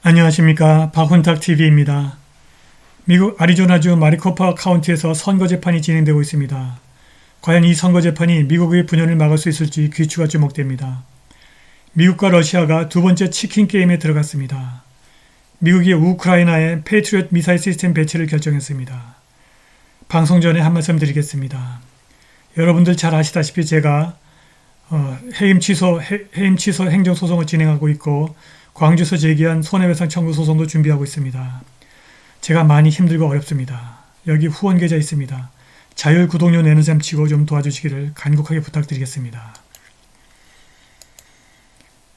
안녕하십니까. 박훈탁TV입니다. 미국 애리조나주 마리코파 카운티에서 선거재판이 진행되고 있습니다. 과연 이 선거재판이 미국의 분열을 막을 수 있을지 귀추가 주목됩니다. 미국과 러시아가 두 번째 치킨 게임에 들어갔습니다. 미국이 우크라이나에 페이트리엇 미사일 시스템 배치를 결정했습니다. 방송 전에 한 말씀 드리겠습니다. 여러분들 잘 아시다시피 제가 해임 취소 행정소송을 진행하고 있고 광주에서 제기한 손해배상 청구 소송도 준비하고 있습니다. 제가 많이 힘들고 어렵습니다. 여기 후원 계좌 있습니다. 자율 구독료 내는 셈 치고 좀 도와주시기를 간곡하게 부탁드리겠습니다.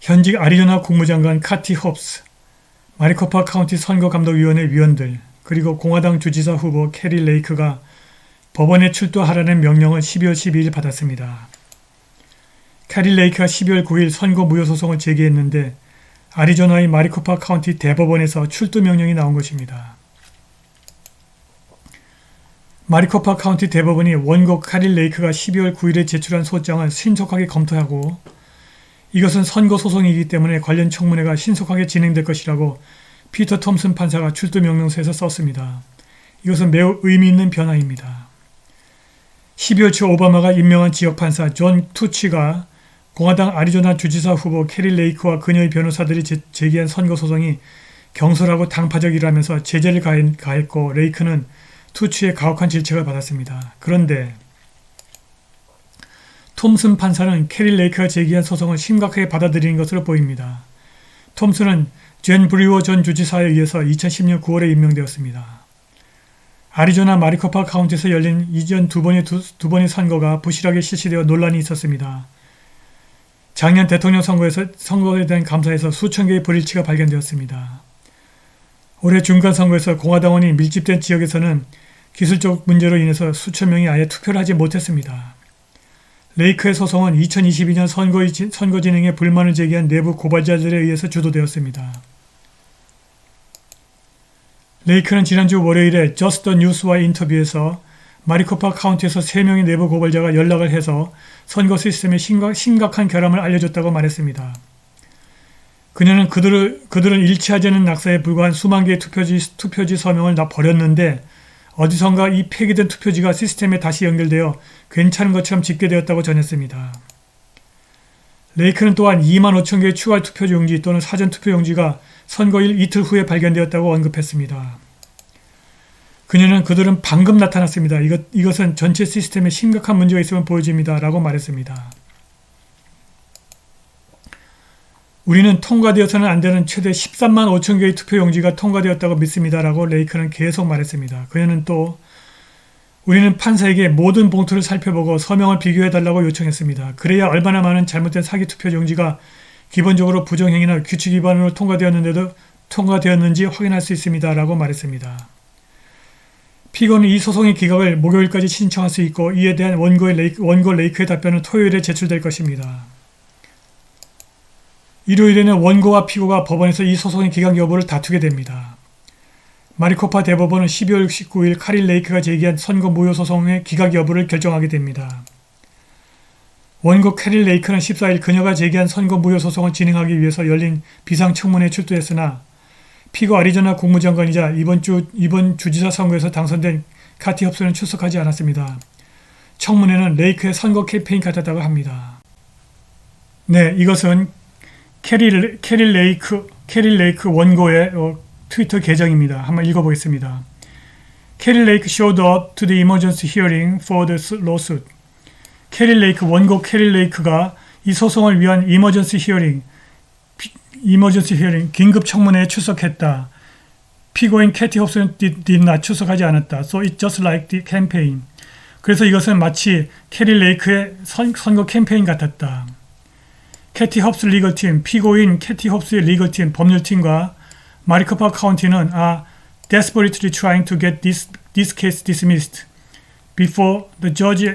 현직 애리조나 국무장관 카티 홉스, 마리코파 카운티 선거감독위원회 위원들, 그리고 공화당 주지사 후보 캐리 레이크가 법원에 출두하라는 명령을 12월 12일 받았습니다. 캐리 레이크가 12월 9일 선거 무효 소송을 제기했는데 애리조나의 마리코파 카운티 대법원에서 출두 명령이 나온 것입니다. 마리코파 카운티 대법원이 원고 캐리 레이크가 12월 9일에 제출한 소장을 신속하게 검토하고 이것은 선거 소송이기 때문에 관련 청문회가 신속하게 진행될 것이라고 피터 톰슨 판사가 출두 명령서에서 썼습니다. 이것은 매우 의미 있는 변화입니다. 12월 초 오바마가 임명한 지역판사 존 투치가 공화당 애리조나 주지사 후보 캐리 레이크와 그녀의 변호사들이 제기한 선거소송이 경솔하고 당파적이라면서 제재를 가했고 레이크는 투치의 가혹한 질책을 받았습니다. 그런데 톰슨 판사는 캐리 레이크가 제기한 소송을 심각하게 받아들이는 것으로 보입니다. 톰슨은 젠 브리워 전 주지사에 의해서 2010년 9월에 임명되었습니다. 애리조나 마리코파 카운티에서 열린 이전 두 번의 선거가 부실하게 실시되어 논란이 있었습니다. 작년 대통령 선거에 대한 감사에서 수천 개의 불일치가 발견되었습니다. 올해 중간선거에서 공화당원이 밀집된 지역에서는 기술적 문제로 인해서 수천 명이 아예 투표를 하지 못했습니다. 레이크의 소송은 2022년 선거 진행에 불만을 제기한 내부 고발자들에 의해서 주도되었습니다. 레이크는 지난주 월요일에 저스트 더 뉴스와의 인터뷰에서 마리코파 카운티에서 3명의 내부 고발자가 연락을 해서 선거 시스템에 심각한 결함을 알려줬다고 말했습니다. 그녀는 그들은 일치하지 않은 낙서에 불과한 수만 개의 투표지 서명을 다 버렸는데 어디선가 이 폐기된 투표지가 시스템에 다시 연결되어 괜찮은 것처럼 집계되었다고 전했습니다. 레이크는 또한 2만 5천 개의 추가 투표지 용지 또는 사전 투표 용지가 선거일 이틀 후에 발견되었다고 언급했습니다. 그녀는 그들은 방금 나타났습니다. 이것은 전체 시스템에 심각한 문제가 있음을 보여줍니다. 라고 말했습니다. 우리는 통과되어서는 안 되는 최대 13만 5천 개의 투표용지가 통과되었다고 믿습니다. 라고 레이크는 계속 말했습니다. 그녀는 또 우리는 판사에게 모든 봉투를 살펴보고 서명을 비교해달라고 요청했습니다. 그래야 얼마나 많은 잘못된 사기 투표용지가 기본적으로 부정행위나 규칙 위반으로 통과되었는지 확인할 수 있습니다. 라고 말했습니다. 피고는 이 소송의 기각을 목요일까지 신청할 수 있고 이에 대한 원고 레이크의 답변은 토요일에 제출될 것입니다. 일요일에는 원고와 피고가 법원에서 이 소송의 기각 여부를 다투게 됩니다. 마리코파 대법원은 12월 19일 캐리 레이크가 제기한 선거 무효 소송의 기각 여부를 결정하게 됩니다. 원고 캐리 레이크는 14일 그녀가 제기한 선거 무효 소송을 진행하기 위해서 열린 비상청문회에 출두했으나 피고 애리조나 국무장관이자 이번 주지사 선거에서 당선된 카티 홉스는 출석하지 않았습니다. 청문회는 레이크의 선거 캠페인 같았다고 합니다. 네, 이것은 캐리 레이크 원고의 트위터 계정입니다. 한번 읽어보겠습니다. 캐리 레이크 showed up to the emergency hearing for the lawsuit. 원고 캐리 레이크가 이 소송을 위한 emergency hearing 긴급 청문회에 출석했다. 피고인 캐티 홉스는 did not 출석하지 않았다. So it's just like the campaign. 그래서 이것은 마치 캐리 레이크의 선거 캠페인 같았다. 캐티 홉스 리걸팀, 피고인 캐티 홉스의 리걸팀, 법률팀과 마리코파 카운티는 are desperately trying to get this case dismissed before the judge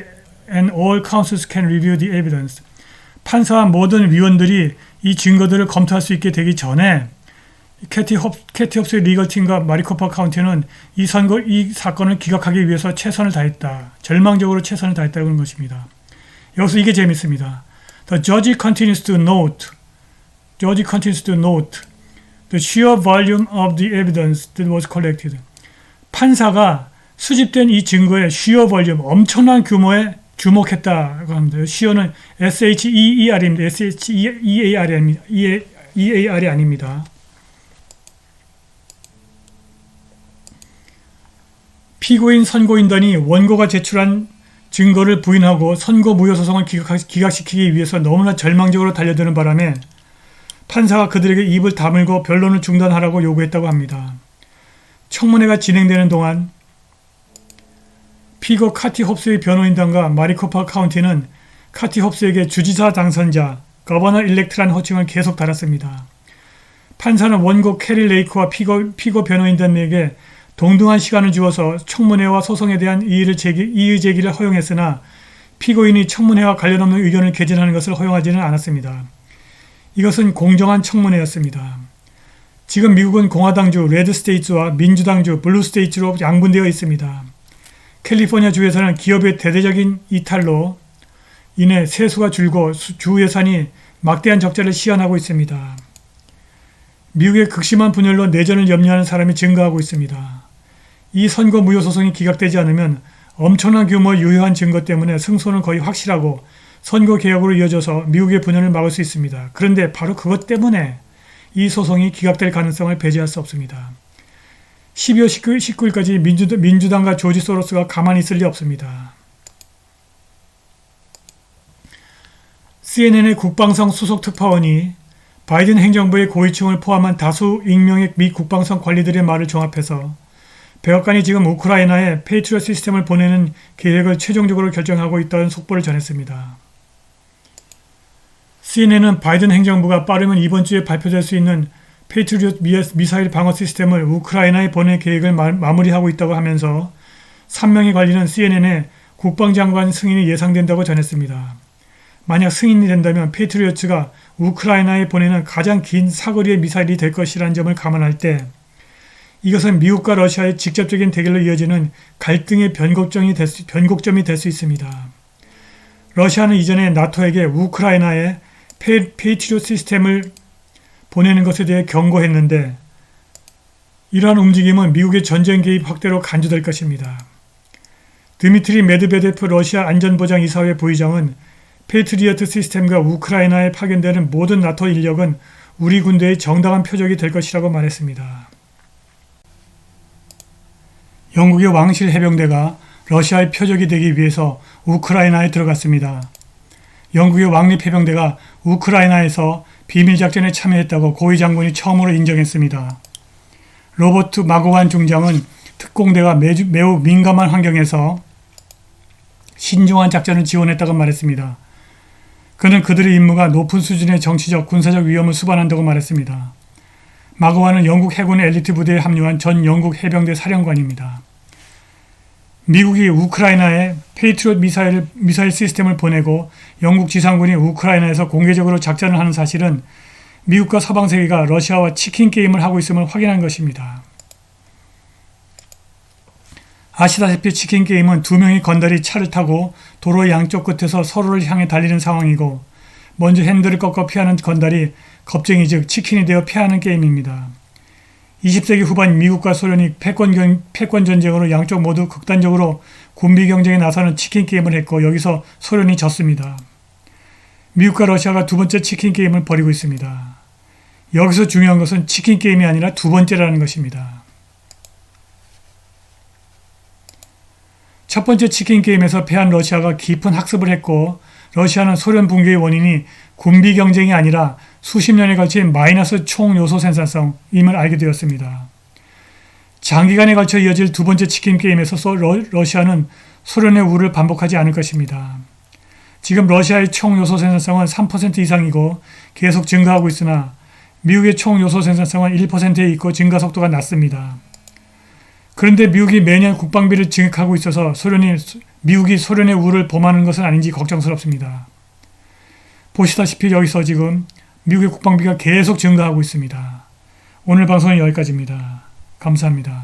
and all counsels can review the evidence. 판사와 모든 위원들이 이 증거들을 검토할 수 있게 되기 전에 캐티 홉스의 리걸팀과 마리코파 카운티는 이 사건을 기각하기 위해서 최선을 다했다. 절망적으로 최선을 다했다는 것입니다. 여기서 이게 재밌습니다. The judge continues to note the sheer volume of the evidence that was collected. 판사가 수집된 이 증거의 sheer volume, 엄청난 규모에 주목했다고 합니다. sheer는 SHEER입니다. SHEAR이 아닙니다. 피고인 선고인단이 원고가 제출한 증거를 부인하고 선고 무효 소송을 기각시키기 위해서 너무나 절망적으로 달려드는 바람에 판사가 그들에게 입을 다물고 변론을 중단하라고 요구했다고 합니다. 청문회가 진행되는 동안 피고 카티 홉스의 변호인단과 마리코파 카운티는 카티 홉스에게 주지사 당선자, 거버너 일렉트라는 호칭을 계속 달았습니다. 판사는 원고 캐리 레이크와 피고 변호인단에게 동등한 시간을 주어서 청문회와 소송에 대한 이의 제기를 허용했으나 피고인이 청문회와 관련 없는 의견을 개진하는 것을 허용하지는 않았습니다. 이것은 공정한 청문회였습니다. 지금 미국은 공화당주 레드 스테이츠와 민주당주 블루 스테이츠로 양분되어 있습니다. 캘리포니아 주에서는 기업의 대대적인 이탈로 인해 세수가 줄고 주 예산이 막대한 적자를 시현하고 있습니다. 미국의 극심한 분열로 내전을 염려하는 사람이 증가하고 있습니다. 이 선고 무효 소송이 기각되지 않으면 엄청난 규모의 유효한 증거 때문에 승소는 거의 확실하고 선거 개혁으로 이어져서 미국의 분열을 막을 수 있습니다. 그런데 바로 그것 때문에 이 소송이 기각될 가능성을 배제할 수 없습니다. 12월 19일까지 민주당과 조지 소로스가 가만히 있을 리 없습니다. CNN의 국방성 수석 특파원이 바이든 행정부의 고위층을 포함한 다수 익명의 미 국방성 관리들의 말을 종합해서 백악관이 지금 우크라이나에 페이트리엇 시스템을 보내는 계획을 최종적으로 결정하고 있다는 속보를 전했습니다. CNN은 바이든 행정부가 빠르면 이번 주에 발표될 수 있는 페이트리엇 미사일 방어 시스템을 우크라이나에 보낼 계획을 마무리하고 있다고 하면서 3명의 관리는 CNN에 국방장관 승인이 예상된다고 전했습니다. 만약 승인이 된다면 페이트리엇가 우크라이나에 보내는 가장 긴 사거리의 미사일이 될 것이라는 점을 감안할 때 이것은 미국과 러시아의 직접적인 대결로 이어지는 갈등의 변곡점이 될 수 있습니다. 러시아는 이전에 나토에게 우크라이나에 페이트리엇 시스템을 보내는 것에 대해 경고했는데 이러한 움직임은 미국의 전쟁 개입 확대로 간주될 것입니다. 드미트리 메드베데프 러시아 안전보장이사회 부의장은 페이트리엇 시스템과 우크라이나에 파견되는 모든 나토 인력은 우리 군대의 정당한 표적이 될 것이라고 말했습니다. 영국의 왕실 해병대가 러시아의 표적이 되기 위해서 우크라이나에 들어갔습니다. 영국의 왕립 해병대가 우크라이나에서 비밀작전에 참여했다고 고위 장군이 처음으로 인정했습니다. 로버트 마고완 중장은 특공대가 매우 민감한 환경에서 신중한 작전을 지원했다고 말했습니다. 그는 그들의 임무가 높은 수준의 정치적, 군사적 위험을 수반한다고 말했습니다. 마고완은 영국 해군의 엘리트 부대에 합류한 전 영국 해병대 사령관입니다. 미국이 우크라이나에 페이트리엇 미사일 시스템을 보내고 영국 지상군이 우크라이나에서 공개적으로 작전을 하는 사실은 미국과 서방 세계가 러시아와 치킨 게임을 하고 있음을 확인한 것입니다. 아시다시피 치킨 게임은 두 명의 건달이 차를 타고 도로의 양쪽 끝에서 서로를 향해 달리는 상황이고 먼저 핸들을 꺾어 피하는 건달이 겁쟁이 즉 치킨이 되어 피하는 게임입니다. 20세기 후반 미국과 소련이 패권 전쟁으로 양쪽 모두 극단적으로 군비 경쟁에 나서는 치킨 게임을 했고 여기서 소련이 졌습니다. 미국과 러시아가 두 번째 치킨 게임을 벌이고 있습니다. 여기서 중요한 것은 치킨 게임이 아니라 두 번째라는 것입니다. 첫 번째 치킨 게임에서 패한 러시아가 깊은 학습을 했고 러시아는 소련 붕괴의 원인이 군비 경쟁이 아니라 수십 년에 걸친 마이너스 총 요소 생산성임을 알게 되었습니다. 장기간에 걸쳐 이어질 두 번째 치킨 게임에서 러시아는 소련의 우를 반복하지 않을 것입니다. 지금 러시아의 총 요소 생산성은 3% 이상이고 계속 증가하고 있으나 미국의 총 요소 생산성은 1%에 있고 증가 속도가 낮습니다. 그런데 미국이 매년 국방비를 증액하고 있어서 미국이 소련의 우를 범하는 것은 아닌지 걱정스럽습니다. 보시다시피 여기서 지금 미국의 국방비가 계속 증가하고 있습니다. 오늘 방송은 여기까지입니다. 감사합니다.